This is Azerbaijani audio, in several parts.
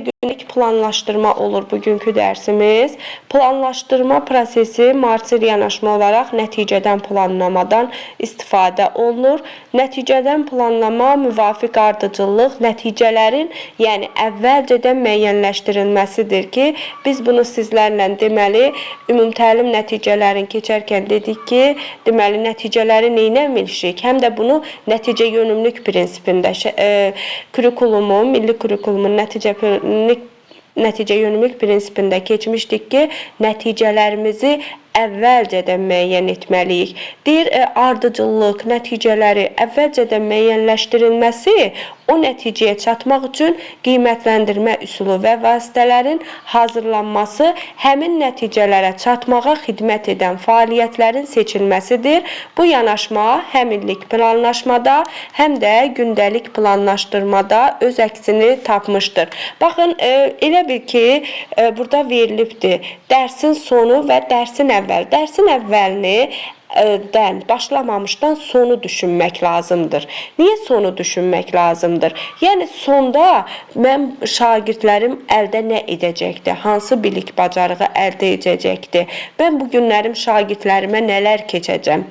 günlük planlaşdırma olur bugünkü dərsimiz. Planlaşdırma prosesi marsil yanaşma olaraq nəticədən planlamadan istifadə olunur. Nəticədən planlama müvafiq ardıcıllıq nəticələrin, yəni əvvəlcədən müəyyənləşdirilməsidir ki, biz bunu sizlərlə deməli ümumi təlim nəticələrini keçərkən dedik ki, deməli nəticələri neynəmişik? Həm də bunu nəticə yönümlülük prinsipində kurikulumun, milli kurikulumun nəticə yönümlülük prinsipində keçmişdik ki, nəticələrimizi əvvəlcədən müəyyən etməliyik. Deyir, ardıcıllıq, nəticələri əvvəlcədən müəyyənləşdirilməsi o nəticəyə çatmaq üçün qiymətləndirmə üsulu və vasitələrin hazırlanması həmin nəticələrə çatmağa xidmət edən fəaliyyətlərin seçilməsidir. Bu yanaşma həm illik planlaşmada, həm də gündəlik planlaşdırmada öz əksini tapmışdır. Baxın, elə bil ki, burada verilibdir dərsin sonu və dərsin əvvəli. Dərsin əvvəlini başlamamışdan sonu düşünmək lazımdır. Niyə sonu düşünmək lazımdır? Yəni, sonda mən şagirdlərim əldə nə edəcəkdir? Hansı bilik, bacarığı əldə edəcəkdir? Mən bu günlərim şagirdlərimə nələr keçəcəm?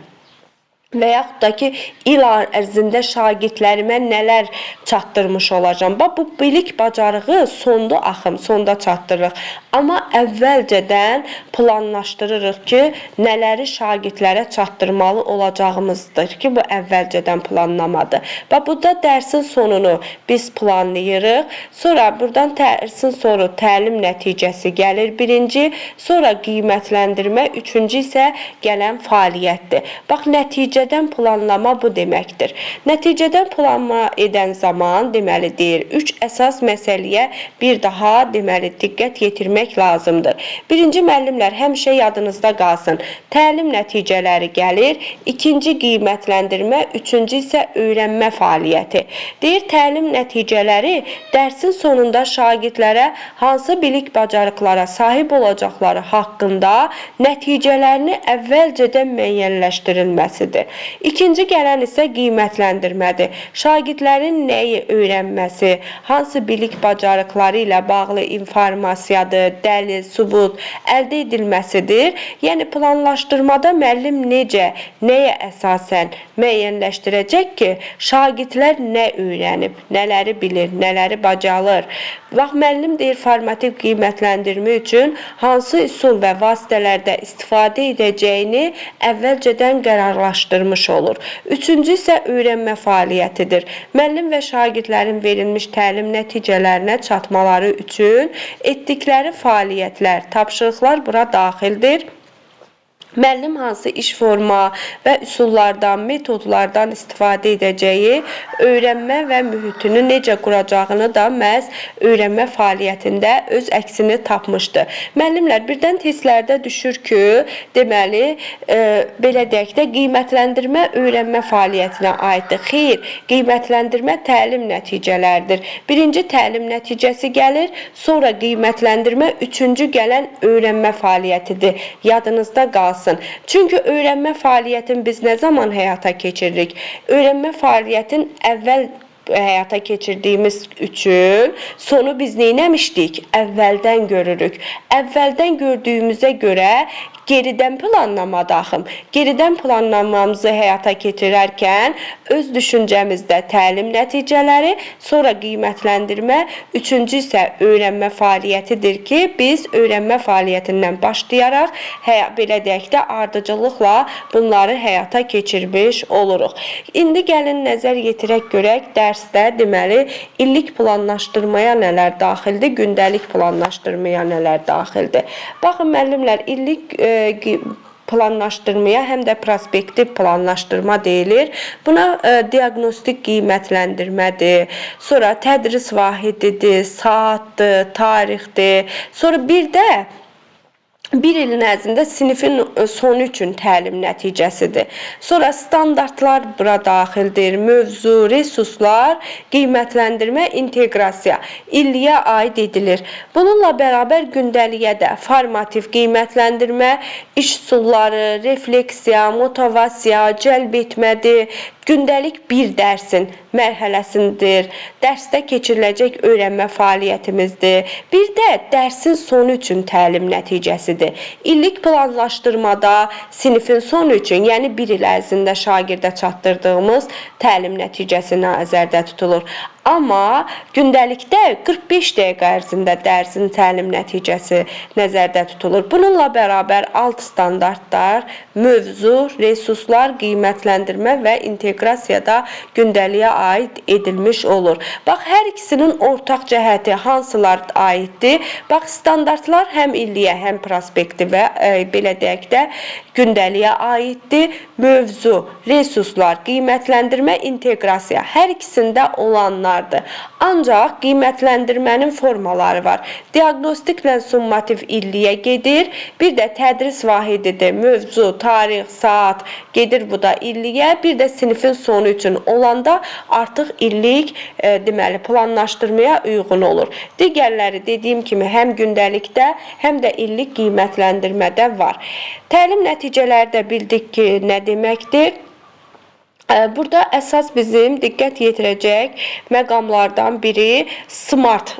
Və yaxud da ki, il ərzində şagirdlərimə nələr çatdırmış olacam. Bu bilik bacarığı sonda axım, sonda çatdırırıq. Amma əvvəlcədən planlaşdırırıq ki, nələri şagirdlərə çatdırmalı olacağımızdır ki, bu əvvəlcədən planlamadır. Və burada dərsin sonunu biz planlayırıq. Sonra buradan dərsin sonu təlim nəticəsi gəlir birinci, sonra qiymətləndirmə, üçüncü isə gələn fəaliyyətdir. Bax, nəticədən planlama bu deməkdir. Nəticədən planlama edən zaman, deməli deyir, 3 əsas məsələyə bir daha, deməli, diqqət yetirmək lazımdır. Birinci, müəllimlər, həmişə yadınızda qalsın. Təlim nəticələri gəlir, ikinci qiymətləndirmə, üçüncü isə öyrənmə fəaliyyəti. Deyir, təlim nəticələri dərsin sonunda şagirdlərə hansı bilik bacarıqlara sahib olacaqları haqqında nəticələrini əvvəlcədən müəyyənləşdirilməsidir. İkinci gələn isə qiymətləndirmədir. Şagirdlərin nəyi öyrənməsi, hansı bilik bacarıqları ilə bağlı informasiyadır, dəlil, sübut əldə edilməsidir. Yəni, planlaşdırmada müəllim necə, nəyə əsasən müəyyənləşdirəcək ki, şagirdlər nə öyrənib, nələri bilir, nələri bacarır. Bax, müəllim deyir, formativ qiymətləndirmə üçün hansı üsul və vasitələrdə istifadə edəcəyini əvvəlcədən qərarlaşdırmış olur. Üçüncü isə öyrənmə fəaliyyətidir. Müəllim və şagirdlərin verilmiş təlim nəticələrinə çatmaları üçün etdikləri fəaliyyətlər, tapşırıqlar bura daxildir. Müəllim hansı iş forma və üsullardan, metodlardan istifadə edəcəyi, öyrənmə və mühitini necə quracağını da məhz öyrənmə fəaliyyətində öz əksini tapmışdır. Müəllimlər, birdən testlərdə düşür ki, deməli, belə deyək də, qiymətləndirmə öyrənmə fəaliyyətinə aiddir. Xeyr, qiymətləndirmə təlim nəticələridir. Birinci təlim nəticəsi gəlir, sonra qiymətləndirmə, üçüncü gələn öyrənmə fəaliyyətidir. Yadınızda qalsın. Çünki öyrənmə fəaliyyətini biz nə zaman həyata keçiririk? Öyrənmə fəaliyyətin əvvəl həyata keçirdiyimiz üçün sonu biz neynəmişdik? Əvvəldən görürük. Əvvəldən gördüyümüzə görə geridən planlama daxım. Geridən planlamamızı həyata keçirərkən öz düşüncəmizdə təlim nəticələri, sonra qiymətləndirmə, üçüncü isə öyrənmə fəaliyyətidir ki, biz öyrənmə fəaliyyətindən başlayaraq, belə deyək də, ardıcıllıqla bunları həyata keçirmiş oluruq. İndi gəlin nəzər yetirək görək, dərsdə deməli, illik planlaşdırmaya nələr daxildir, gündəlik planlaşdırmaya nələr daxildir. Baxın, müəllimlər, illik planlaşdırmaya həm də prospektiv planlaşdırma deyilir. Buna diaqnostik qiymətləndirmədir, sonra tədris vahididir, saatdır, tarixdir, sonra bir də bir ilin ərzində sinifin sonu üçün təlim nəticəsidir. Sonra standartlar bura daxildir. Mövzu, resurslar, qiymətləndirmə, inteqrasiya illiyə aid edilir. Bununla bərabər gündəliyə də formativ qiymətləndirmə, iş üsulları, refleksiya, motivasiya, cəlb etmədir. Gündəlik bir dərsin mərhələsindir. Dərsdə keçiriləcək öyrənmə fəaliyyətimizdir. Bir də dərsin sonu üçün təlim nəticəsidir. İllik planlaşdırmada sinifin sonu üçün, yəni bir il ərzində şagirdə çatdırdığımız təlim nəticəsi nəzərdə tutulur. Amma gündəlikdə 45 dəqiqə ərzində dərsin təlim nəticəsi nəzərdə tutulur. Bununla bərabər alt standartlar, mövzu, resurslar, qiymətləndirmə və inteqrasiyada gündəliyə aid edilmiş olur. Bax, hər ikisinin ortaq cəhəti hansılar aiddir? Bax, standartlar həm illiyə, həm prospektivə, belə deyək də, gündəliyə aiddir. Mövzu, resurslar, qiymətləndirmə, inteqrasiya hər ikisində olanlardır. Ancaq qiymətləndirmənin formaları var. Diaqnostiklə summativ illiyə gedir. Bir də tədris vahididir. Mövzu, tarix, saat gedir bu da illiyə. Bir də sinifin sonu üçün olanda artıq illik deməli planlaşdırmaya uyğun olur. Digərləri dediyim kimi həm gündəlikdə, həm də illik qiymətləndirmədə var. Təlim nəticələri də bildik ki, nə deməkdir? Burada əsas bizim diqqət yetirəcək məqamlardan biri SMART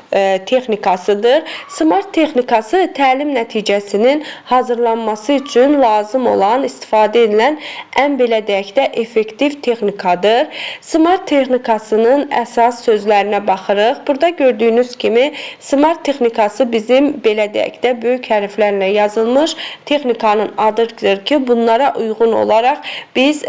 texnikasıdır. SMART texnikası təlim nəticəsinin hazırlanması üçün lazım olan, istifadə edilən ən belə deyək də effektiv texnikadır. SMART texnikasının əsas sözlərinə baxırıq. Burada gördüyünüz kimi SMART texnikası bizim belə deyək də böyük hərflərlə yazılmış texnikanın adıdır ki, bunlara uyğun olaraq biz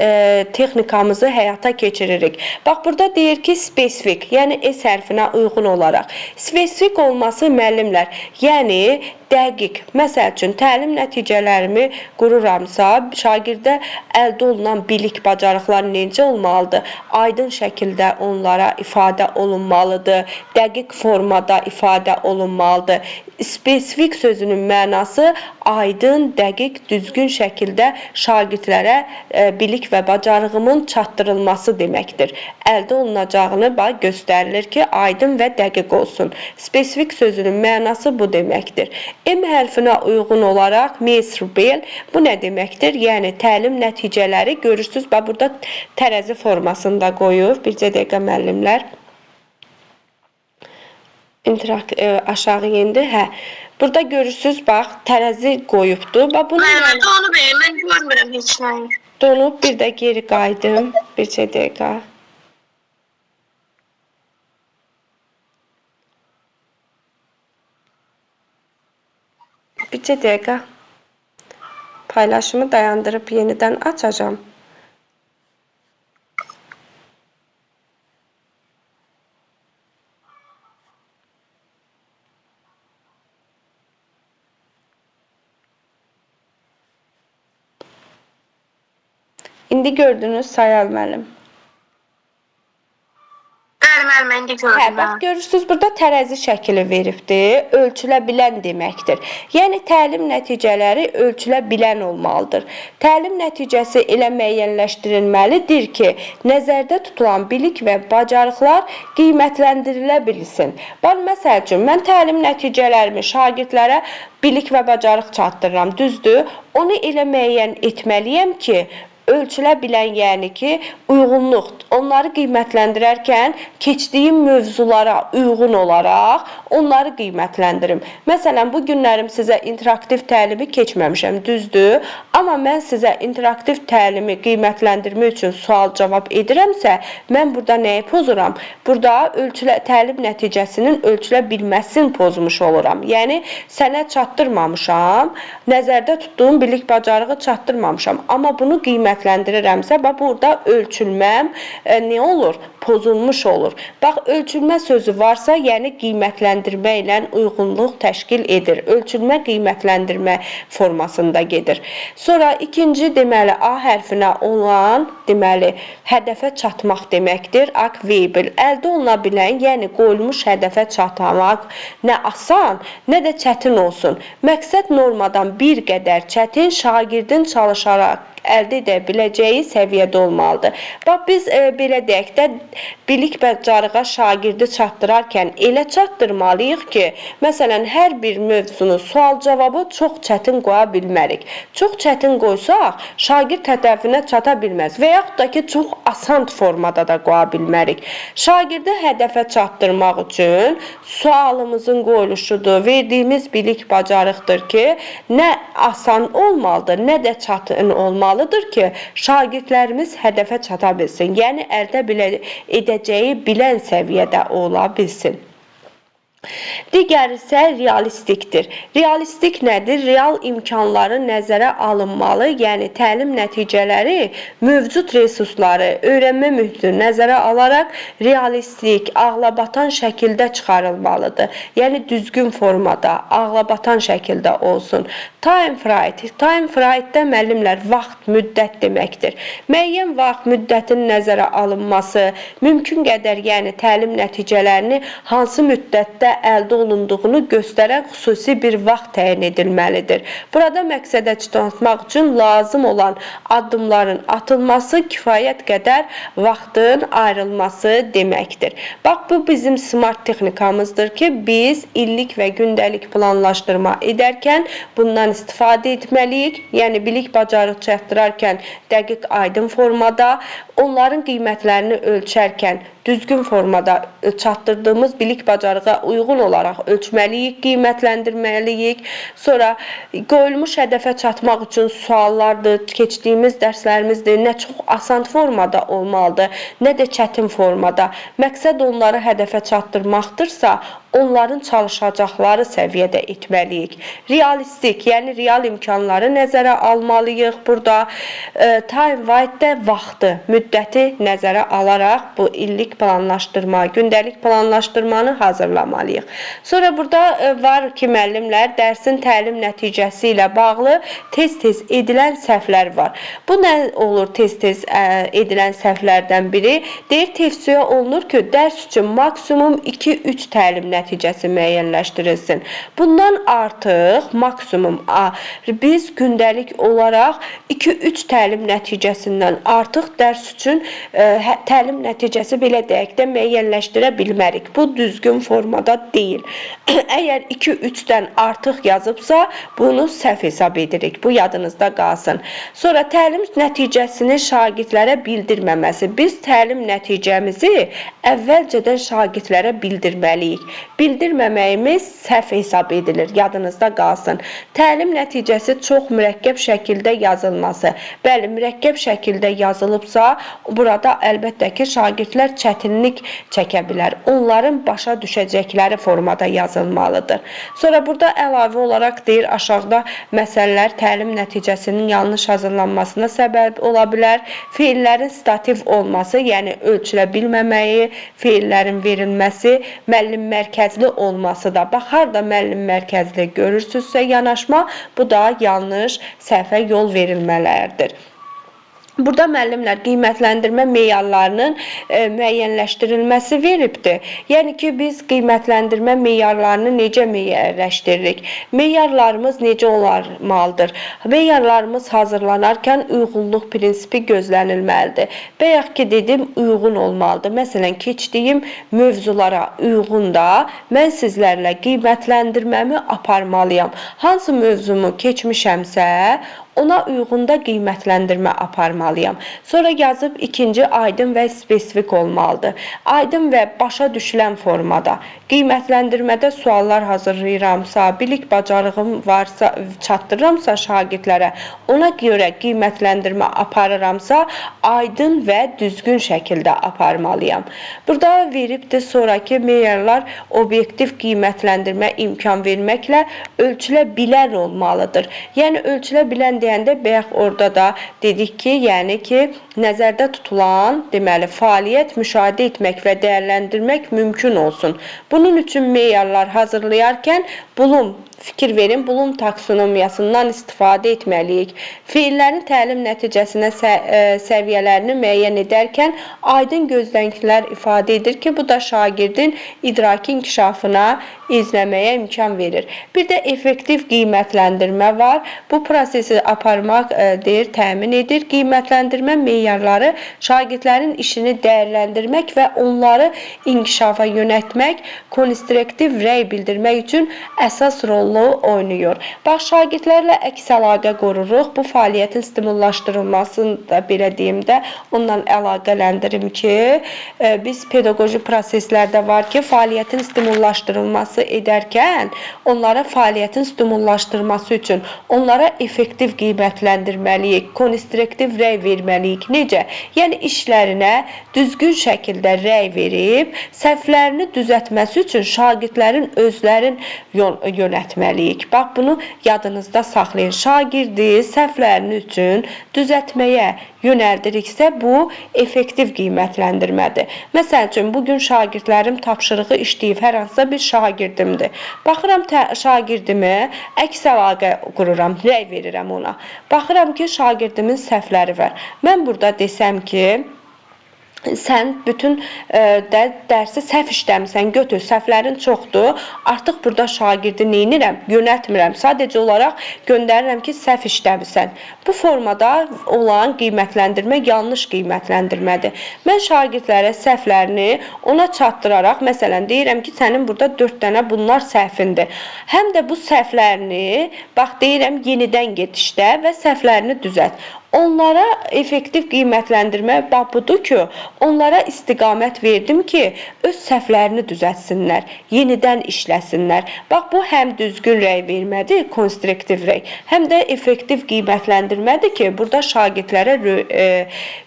texnikamızı həyata keçiririk. Bax, burada deyir ki, spesifik, yəni S hərfinə uyğun olaraq. Spesifik olması müəllimlər, yəni dəqiq, məsəl üçün təlim nəticələrimi qururamsa, şagirdə əldə olunan bilik, bacarıqlar necə olmalıdır? Aydın şəkildə onlara ifadə olunmalıdır, dəqiq formada ifadə olunmalıdır. Spesifik sözünün mənası aydın, dəqiq, düzgün şəkildə şagirdlərə bilik və bacarığımın çatdırılması deməkdir. Əldə olunacağını göstərilir ki, aydın və dəqiq olsun. Spesifik sözünün mənası bu deməkdir. M hərfinə uyğun olaraq measurable, bu nə deməkdir? Yəni təlim nəticələri görürsünüz, burada tərəzi formasında qoyur. Bircə dəqiqə müəllimlər. Aşağı indi. Burada görürsünüz, bax, tərəzi qoyubdur. Mən donub, mən görmürəm heç nəyi. Donub, bir də geri qaydım. Bircə dəqiqə. Bircə dəqiqə. Paylaşımı dayandırıb yenidən açacağım. İndi gördünüz Sayal müəllim. Mən də gördüm. Bax, görürsünüz, burada tərəzi şəkili veribdir. Ölçülə bilən deməkdir. Yəni, təlim nəticələri ölçülə bilən olmalıdır. Təlim nəticəsi elə müəyyənləşdirilməlidir ki, nəzərdə tutulan bilik və bacarıqlar qiymətləndirilə bilsin. Bax, məsəl üçün, mən təlim nəticələrimi şagirdlərə bilik və bacarıq çatdırıram, düzdür? Onu elə müəyyən etməliyəm ki, ölçülə bilən, yəni ki, uyğunluq. Onları qiymətləndirərkən keçdiyim mövzulara uyğun olaraq onları qiymətləndirim. Məsələn, bu günlərim sizə interaktiv təlimi keçməmişəm, düzdür? Amma mən sizə interaktiv təlimi qiymətləndirmə üçün sual-cavab edirəmsə, mən burada nəyi pozuram? Burada təlim nəticəsinin ölçülə bilməsini pozmuş oluram. Yəni, sənə çatdırmamışam, nəzərdə tutduğum bilik bacarığı çatdırmamışam. Amma bunu qiymət qiymətləndirirəmsə, bax burada ölçülməm nə olur? Pozulmuş olur. Bax, ölçülmə sözü varsa, yəni qiymətləndirmə ilə uyğunluq təşkil edir. Ölçülmə qiymətləndirmə formasında gedir. Sonra ikinci deməli A hərfinə olan deməli hədəfə çatmaq deməkdir. Achievable. Əldə oluna bilən, yəni qoyulmuş hədəfə çatmaq nə asan, nə də çətin olsun. Məqsəd normadan bir qədər çətin, şagirdin çalışaraq əldə edə biləcəyi səviyyədə olmalıdır. Bax, biz belə deyək də, bilik bacarığa şagirdi çatdırarkən elə çatdırmalıyıq ki, məsələn, hər bir mövzunu sual-cavabı çox çətin qoya bilmərik. Çox çətin qoysaq, şagird hədəfinə çata bilməz və yaxud da ki, çox asan formada da qoya bilmərik. Şagirdi hədəfə çatdırmaq üçün sualımızın qoyuluşudur, verdiyimiz bilik bacarıqdır ki, nə asan olmalıdır, nə də çətin olmalıdır ki, şagirdlərimiz hədəfə çata bilsin. Yəni, əldə edəcəyi bilən səviyyədə ola bilsin. Digər isə realistikdir. Realistik nədir? Real imkanları nəzərə alınmalı, yəni təlim nəticələri, mövcud resursları, öyrənmə mühitini nəzərə alaraq realistik, ağlabatan şəkildə çıxarılmalıdır. Yəni düzgün formada, ağlabatan şəkildə olsun. Time frame. Time framedə müəllimlər vaxt, müddət deməkdir. Müəyyən vaxt müddətin nəzərə alınması, mümkün qədər yəni təlim nəticələrini hansı müddətdə əldə olunduğunu göstərən xüsusi bir vaxt təyin edilməlidir. Burada məqsədə çatmaq üçün lazım olan addımların atılması, kifayət qədər vaxtın ayrılması deməkdir. Bax, bu bizim smart texnikamızdır ki, biz illik və gündəlik planlaşdırma edərkən bundan istifadə etməliyik. Yəni, bilik bacarıq çatdırarkən dəqiq, aydın formada, onların qiymətlərini ölçərkən düzgün formada çatdırdığımız bilik bacarığa uyğun olaraq ölçməliyik, qiymətləndirməliyik. Sonra qoyulmuş hədəfə çatmaq üçün suallardır, keçdiyimiz dərslərimizdir, nə çox asan formada olmalıdır, nə də çətin formada. Məqsəd onları hədəfə çatdırmaqdırsa, onların çalışacaqları səviyyədə etməliyik. Realistik, yəni real imkanları nəzərə almalıyıq. Burada time wide-də vaxtı, müddəti nəzərə alaraq bu illik planlaşdırma, gündəlik planlaşdırmanı hazırlamalıyıq. Sonra burada var ki, müəllimlər dərsin təlim nəticəsi ilə bağlı tez-tez edilən səhvlər var. Bu nə olur tez-tez edilən səhvlərdən biri? Deyir, tövsiyə olunur ki, dərs üçün maksimum 2-3 təlim nəticəsi müəyyənləşdirilsin. Bundan artıq maksimum biz gündəlik olaraq 2-3 təlim nəticəsindən artıq dərs üçün təlim nəticəsi belə deyək də müəyyənləşdirə bilmərik. Bu düzgün formada deyil. Əgər 2-3-dən artıq yazıbsa, bunu səhv hesab edirik. Bu yadınızda qalsın. Sonra təlim nəticəsini şagirdlərə bildirməməsi. Biz təlim nəticəmizi əvvəlcədən şagirdlərə bildirməliyik. Bildirməməyimiz səhv hesab edilir. Yadınızda qalsın. Təlim nəticəsi çox mürəkkəb şəkildə yazılması. Bəli, mürəkkəb şəkildə yazılıbsa, burada əlbəttə ki, şagirdlər çətinlik çəkə bilər. Onların başa düşəcəkləri formada yazılmalıdır. Sonra burada əlavə olaraq deyir, aşağıda məsələlər təlim nəticəsinin yanlış hazırlanmasına səbəb ola bilər. Feillərin stativ olması, yəni ölçülə bilməməyi, feillərin verilməsi, müəllim mərkəzli olması da. Bax, harada müəllim mərkəzli görürsünüzsə yanaşma, bu da yanlış səhvə yol verilmələrdir. Burada müəllimlər qiymətləndirmə meyarlarının müəyyənləşdirilməsi veribdir. Yəni ki, biz qiymətləndirmə meyarlarını necə müəyyənləşdiririk? Meyarlarımız necə olmalıdır? Meyarlarımız hazırlanarkən uyğunluq prinsipi gözlənilməlidir. Bayaq ki, dedim, uyğun olmalıdır. Məsələn, keçdiyim mövzulara uyğun da mən sizlərlə qiymətləndirməmi aparmalıyam. Hansı mövzumu keçmişəmsə, ona uyğunda qiymətləndirmə aparmalıyam. Sonra yazıb ikinci aydın və spesifik olmalıdır. Aydın və başa düşülən formada. Qiymətləndirmədə suallar hazırlayıramsa, bilik bacarığım varsa, çatdırıramsa şagirdlərə, ona görə qiymətləndirmə aparıramsa, aydın və düzgün şəkildə aparmalıyam. Burada veribdir sonraki meyarlar obyektiv qiymətləndirmə imkan verməklə ölçülə bilən olmalıdır. Yəni ölçülə bilən Müəyyən deyəndə bayaq orada da dedik ki, yəni ki, nəzərdə tutulan, deməli, fəaliyyət müşahidə etmək və dəyərləndirmək mümkün olsun. Bunun üçün meyarlar hazırlayarkən fikir verin, Bloom taksonomiyasından istifadə etməliyik. Feillərin təlim nəticəsinə səviyyələrini müəyyən edərkən aydın gözləntilər ifadə edir ki, bu da şagirdin idraki inkişafına izləməyə imkan verir. Bir də effektiv qiymətləndirmə var. Bu prosesi aparmaq təmin edir. Qiymətləndirmə meyarları şagirdlərin işini dəyərləndirmək və onları inkişafa yönəltmək, konstruktiv rəy bildirmək üçün əsas rolu oynayır. Bax, şagirdlərlə əks əlaqə qururuq. Bu fəaliyyətin stimullaşdırılmasını da belə deyim də ondan əlaqələndirim ki, biz pedaqoji proseslərdə var ki, fəaliyyətin stimullaşdırılması edərkən onlara fəaliyyətin stimullaşdırması üçün onlara effektiv qiymətləndirməliyik, konstruktiv rəy verməliyik. Necə? Yəni işlərinə düzgün şəkildə rəy verib, səhvlərini düzəltməsi üçün şagirdlərin özlərin yönətməliyik. Bax, bunu yadınızda saxlayın. Şagirdi səhvlərini üçün düzəltməyə yönəldiriksə, bu effektiv qiymətləndirmədir. Məsəl üçün, bugün şagirdlərim tapşırığı işləyib, hər hansısa bir şagirdimdir. Baxıram şagirdimi, əks əlaqə qururam, rəy verirəm ona. Baxıram ki, şagirdimin səhvləri var. Mən burada desəm ki, sən bütün dərsi səhv işləmirsən, götür, səhvlərin çoxdur. Artıq burada şagirdi neynirəm? Yönətmirəm. Sadəcə olaraq göndərirəm ki, səhv işləmirsən. Bu formada olan qiymətləndirmə yanlış qiymətləndirmədir. Mən şagirdlərə səhvlərini ona çatdıraraq, məsələn, deyirəm ki, sənin burada 4 dənə bunlar səhvindir. Həm də bu səhvlərini, bax, deyirəm, yenidən get işlə və səhvlərini düzəlt. Onlara effektiv qiymətləndirmə budur ki, onlara istiqamət verdim ki, öz səhvlərini düzəltsinlər, yenidən işləsinlər. Bax, bu həm düzgün rəy vermədir, konstruktiv rəy, həm də effektiv qiymətləndirmədir ki, burada şagirdlərə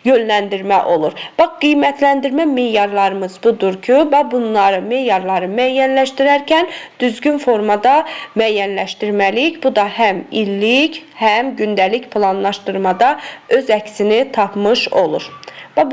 yönləndirmə olur. Bax, qiymətləndirmə meyarlarımız budur ki, bunları meyarları müəyyənləşdirərkən düzgün formada müəyyənləşdirməliyik. Bu da həm illik, həm gündəlik planlaşdırmada öz əksini tapmış olur.